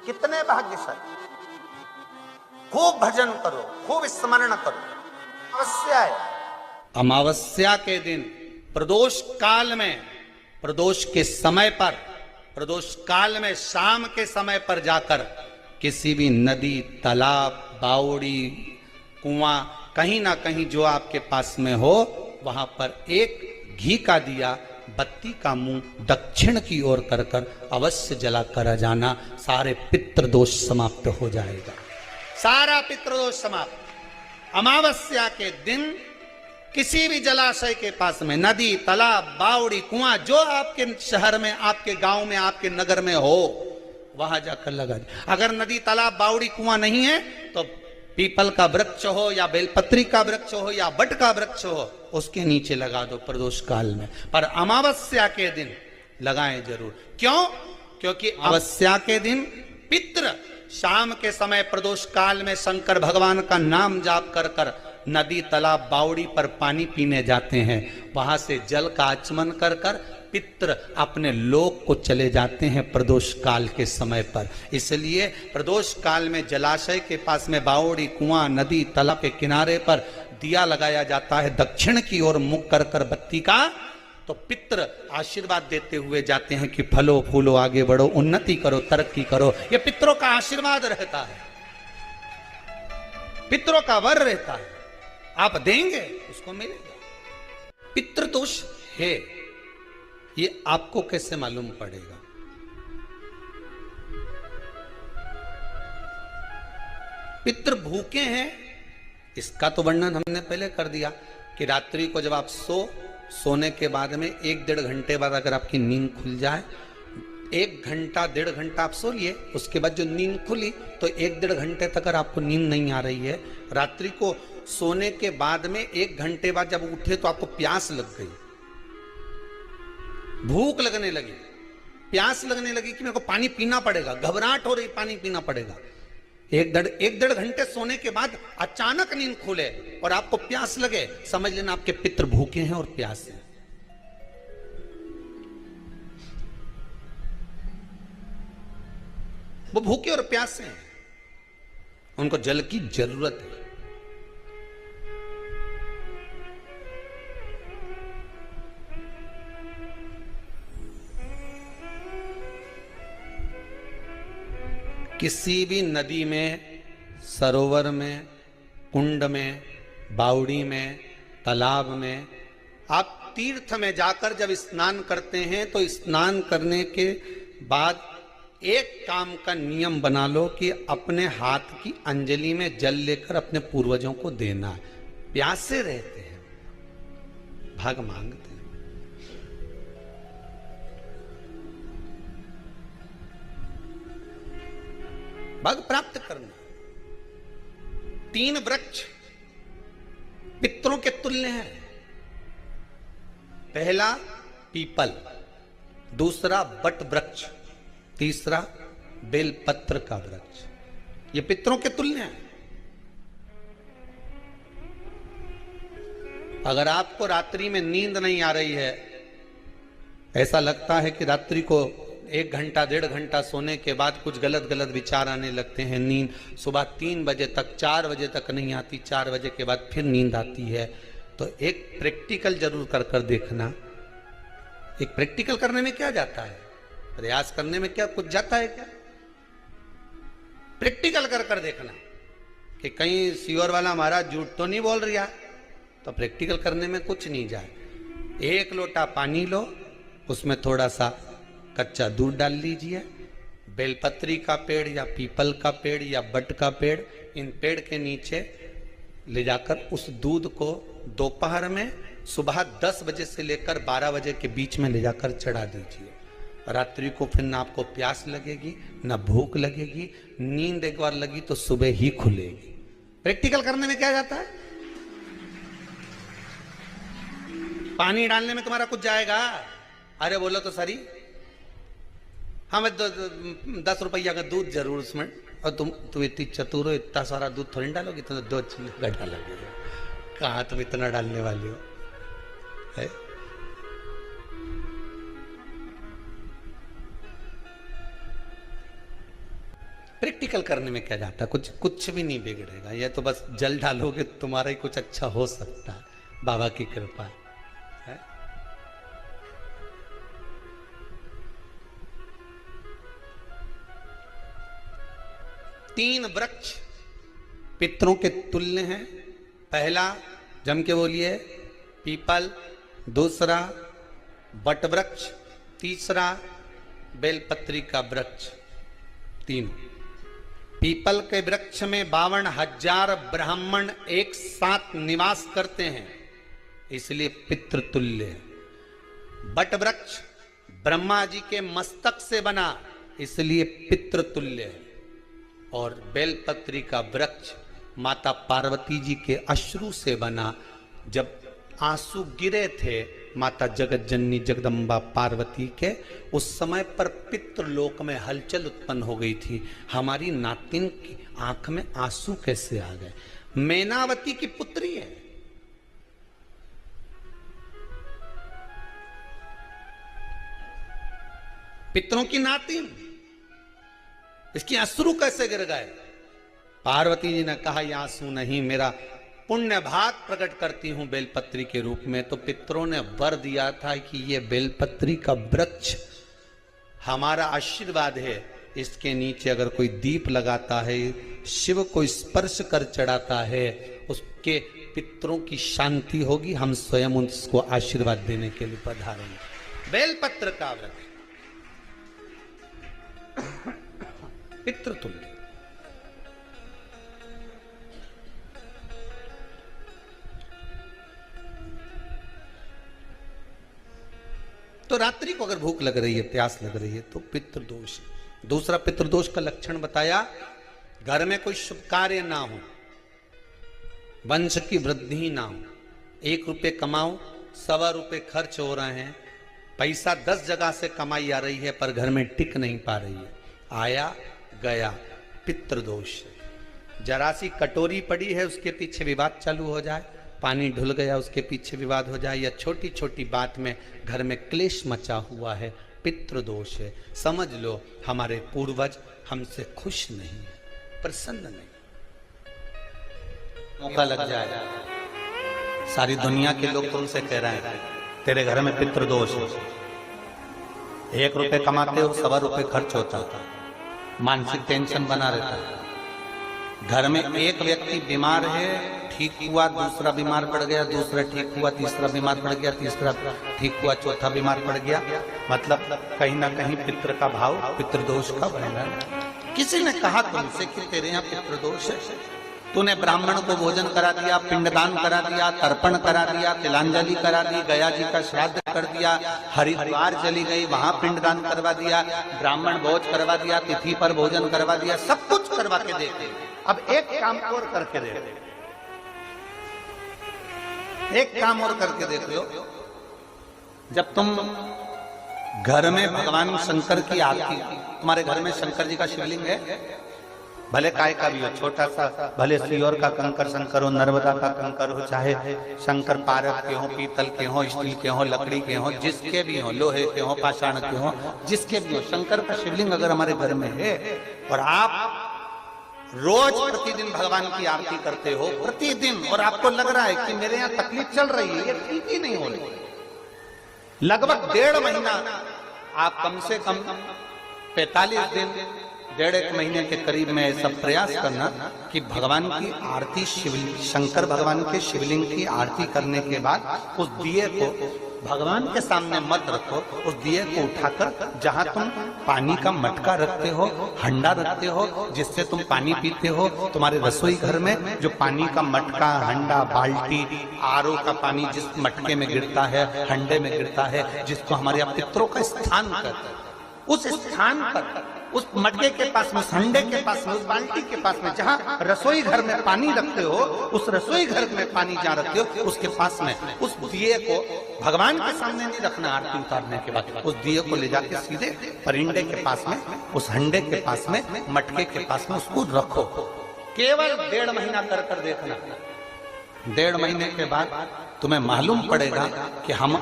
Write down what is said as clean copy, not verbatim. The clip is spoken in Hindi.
कितने भाग्यशाली। खूब भजन करो, खूब स्मरण करो। अवश्य है अमावस्या के दिन प्रदोष काल में, प्रदोष के समय पर, प्रदोष काल में शाम के समय पर जाकर किसी भी नदी, तालाब, बावड़ी, कुआं, कहीं ना कहीं जो आपके पास में हो, वहां पर एक घी का दिया, बत्ती का मुंह दक्षिण की ओर कर कर अवश्य जला कर जाना। सारे पितृदोष समाप्त हो जाएगा, सारा पितृदोष समाप्त। अमावस्या के दिन किसी भी जलाशय के पास में, नदी, तालाब, बावड़ी, कुआं, जो आपके शहर में, आपके गांव में, आपके नगर में हो, वहां जाकर लगा दे। अगर नदी, तालाब, बावड़ी, कुआं नहीं है तो पीपल का वृक्ष हो या बेलपत्री का वृक्ष हो या बट का वृक्ष हो, उसके नीचे लगा दो प्रदोष काल में। पर अमावस्या के दिन लगाएं जरूर। क्यों? क्योंकि अमावस्या के दिन पितृ शाम के समय प्रदोष काल में शंकर भगवान का नाम जाप कर कर नदी, तालाब, बावड़ी पर पानी पीने जाते हैं। वहां से जल का आचमन कर कर पितृ अपने लोक को चले जाते हैं प्रदोष काल के समय पर। इसलिए प्रदोष काल में जलाशय के पास में, बावड़ी, कुआं, नदी, तालाब के किनारे पर दिया लगाया जाता है दक्षिण की ओर मुख कर कर बत्ती का। तो पितृ आशीर्वाद देते हुए जाते हैं कि फलो फूलो, आगे बढ़ो, उन्नति करो, तरक्की करो। यह पितरों का आशीर्वाद रहता है, पितरों का वर रहता है। आप देंगे उसको मिलेगा। पितृदोष है, ये आपको कैसे मालूम पड़ेगा? पितृ भूखे हैं, इसका तो वर्णन हमने पहले कर दिया कि रात्रि को जब आप सोने के बाद में 1-1.5 घंटे बाद अगर आपकी नींद खुल जाए, 1 घंटा 1.5 घंटा आप सो लिए, उसके बाद जो नींद खुली तो 1-1.5 घंटे तक अगर आपको नींद नहीं आ रही है, रात्रि को सोने के बाद में 1 घंटे बाद जब उठे तो आपको प्यास लग गई, भूख लगने लगी, प्यास लगने लगी कि मेरे को पानी पीना पड़ेगा, घबराहट हो रही, पानी पीना पड़ेगा। 1-1.5 घंटे सोने के बाद अचानक नींद खुले और आपको प्यास लगे, समझ लेना आपके पितृ भूखे हैं और प्यास है। वो भूखे और प्यासे हैं, उनको जल की जरूरत है। किसी भी नदी में, सरोवर में, कुंड में, बावड़ी में, तालाब में, आप तीर्थ में जाकर जब स्नान करते हैं तो स्नान करने के बाद एक काम का नियम बना लो कि अपने हाथ की अंजलि में जल लेकर अपने पूर्वजों को देना है। प्यासे रहते हैं, भाग मांगते हैं। भाग प्राप्त करना। 3 वृक्ष पितरों के तुल्य हैं। पहला पीपल, दूसरा बट वृक्ष, तीसरा बेलपत्र का वृक्ष। ये पितरों के तुल्य हैं। अगर आपको रात्रि में नींद नहीं आ रही है, ऐसा लगता है कि रात्रि को 1 घंटा 1.5 घंटा सोने के बाद कुछ गलत गलत विचार आने लगते हैं, नींद सुबह 3 बजे तक, 4 बजे तक नहीं आती, 4 बजे के बाद फिर नींद आती है, तो एक प्रैक्टिकल जरूर कर कर देखना। एक प्रैक्टिकल करने में क्या जाता है, प्रयास करने में क्या कुछ जाता है क्या? प्रैक्टिकल कर कर देखना कि कहीं सियोर वाला महाराज झूठ तो नहीं बोल रहा, तो प्रैक्टिकल करने में कुछ नहीं जाए। 1 लोटा पानी लो, उसमें थोड़ा सा कच्चा दूध डाल लीजिए, बेलपत्री का पेड़ या पीपल का पेड़ या बट का पेड़, इन पेड़ के नीचे ले जाकर उस दूध को दोपहर में सुबह 10 बजे से लेकर 12 बजे के बीच में ले जाकर चढ़ा दीजिए। रात्रि को फिर ना आपको प्यास लगेगी, ना भूख लगेगी, नींद एक बार लगी तो सुबह ही खुलेगी। प्रैक्टिकल करने में क्या जाता है? पानी डालने में तुम्हारा कुछ जाएगा? अरे बोलो तो सरी, हमें 10 रुपया का दूध जरूर उसमें, और तुम इतनी चतुर हो, इतना सारा दूध थोड़ी डालोगी, तो 2 चिल्ली डालोगे। कहाँ तुम इतना डालने वाली हो है? प्रैक्टिकल करने में क्या जाता है, कुछ भी नहीं बिगड़ेगा। ये तो बस जल डालोगे तुम्हारा ही कुछ अच्छा हो सकता है, बाबा की कृपा है। तीन वृक्ष पितरों के तुल्य हैं। पहला जम के बोलिए पीपल, दूसरा बट वृक्ष, तीसरा बेलपत्री का वृक्ष। तीन पीपल के वृक्ष में 52,000 ब्राह्मण एक साथ निवास करते हैं, इसलिए पितृतुल्य। बट वृक्ष ब्रह्मा जी के मस्तक से बना, इसलिए पितृतुल्य है। और बेलपत्री का वृक्ष माता पार्वती जी के अश्रु से बना। जब आंसू गिरे थे माता जगत जननी जगदम्बा पार्वती के, उस समय पर पितृलोक में हलचल उत्पन्न हो गई थी। हमारी नातिन की आंख में आंसू कैसे आ गए? मैनावती की पुत्री है, पितरों की नातिन, इसकी अश्रु कैसे गिर गए? पार्वती जी ने कहा, यह आंसू नहीं, मेरा पुण्य भाग प्रकट करती हूं बेलपत्री के रूप में। तो पितरों ने वर दिया था कि यह बेलपत्री का वृक्ष हमारा आशीर्वाद है, इसके नीचे अगर कोई दीप लगाता है, शिव को स्पर्श कर चढ़ाता है, उसके पितरों की शांति होगी। हम स्वयं उसको आशीर्वाद देने के लिए पधारेंगे। बेलपत्र का वृक्ष पितृतुल्य। तो रात्रि को अगर भूख लग रही है, प्यास लग रही है, तो पितृदोष। दूसरा पितृदोष का लक्षण बताया, घर में कोई शुभ कार्य ना हो, वंश की वृद्धि ना हो। 1 रुपये कमाओ, 1.25 रुपये खर्च हो रहे हैं, पैसा 10 जगह से कमाई आ रही है पर घर में टिक नहीं पा रही है, आया गया, पितृदोष। जरा सी कटोरी पड़ी है, उसके पीछे विवाद चालू हो जाए, पानी ढुल गया, उसके पीछे विवाद हो जाए, या छोटी छोटी बात में घर में क्लेश मचा हुआ है, पितृदोष है। समझ लो हमारे पूर्वज हमसे खुश नहीं है, प्रसन्न नहीं। मौका लग जाए, सारी दुनिया के लोग तुमसे कह रहे हैं तेरे घर में पितृदोष है, 1 रुपये कमाते हो, 1.25 रुपये खर्च होता है, मानसिक टेंशन बना रहता है। घर में एक व्यक्ति बीमार है, ठीक हुआ, दूसरा बीमार पड़ गया, दूसरा ठीक हुआ, तीसरा बीमार पड़ गया, तीसरा ठीक हुआ, चौथा बीमार पड़ गया। मतलब कहीं ना कहीं पितृ का भाव, पितृदोष का बन रहा है। किसी ने कहा तुमसे कि तेरे यहाँ पितृदोष है, तूने ब्राह्मण को भोजन करा दिया, पिंडदान करा दिया, तर्पण करा दिया, तिलांजलि करा दी, गया जी का श्राद्ध कर दिया, हरिद्वार चली गई, वहां पिंडदान करवा दिया, ब्राह्मण भोज करवा दिया, तिथि पर भोजन करवा दिया, सब कुछ करवा के देते। अब एक काम और करके देख, एक काम और करके देख लो। जब तुम घर में भगवान शंकर की आरती, तुम्हारे घर में शंकर जी का शिवलिंग है, भले काय का भी हो, छोटा सा, भले सियोर का कंकर शंकर हो, नर्मदा का कंकर हो, चाहे शंकर पारक के हो, पीतल के हो, स्टील के हो, लकड़ी के हो, जिसके भी हो, लोहे के हो, पाषाण के हो, जिसके भी हो, शंकर का शिवलिंग अगर हमारे घर में है और आप रोज प्रतिदिन भगवान की आरती करते हो, प्रतिदिन, और आपको लग रहा है कि मेरे यहाँ तकलीफ चल रही है, ये ठीक ही नहीं हो रही, लगभग 1.5 महीना आप कम से कम 45 दिन, 1.5 महीने के करीब में ऐसा प्रयास करना कि भगवान की आरती, शिवलिंग, शंकर भगवान के शिवलिंग की आरती करने के बाद उस दिए को भगवान के सामने मत रखो, उस दिए को उठाकर जहां तुम पानी का मटका रखते हो, हंडा रखते हो, जिससे तुम पानी पीते हो, तुम्हारे रसोई घर में जो पानी का मटका, हंडा, बाल्टी, आरओ का पानी जिस मटके में गिरता है, हंडे में गिरता है, जिसको हमारे यहाँ पितरों का स्थान कहते हैं, उस स्थान पर, उस मटके के पास में, हंडे के पास में, उस बाल्टी के पास में, जहां रसोई घर में पानी रखते हो, उस रसोई घर में पानी जहां रखते हो, उसके पास में उस दिए को भगवान के सामने नहीं रखना। आरती उतारने के बाद उस दिए को ले जाके सीधे परिंडे के पास में, उस हंडे के पास में, मटके के पास में उसको रखो। केवल 1.5 महीना कर देखना, 1.5 महीने के बाद तुम्हें मालूम पड़ेगा कि हम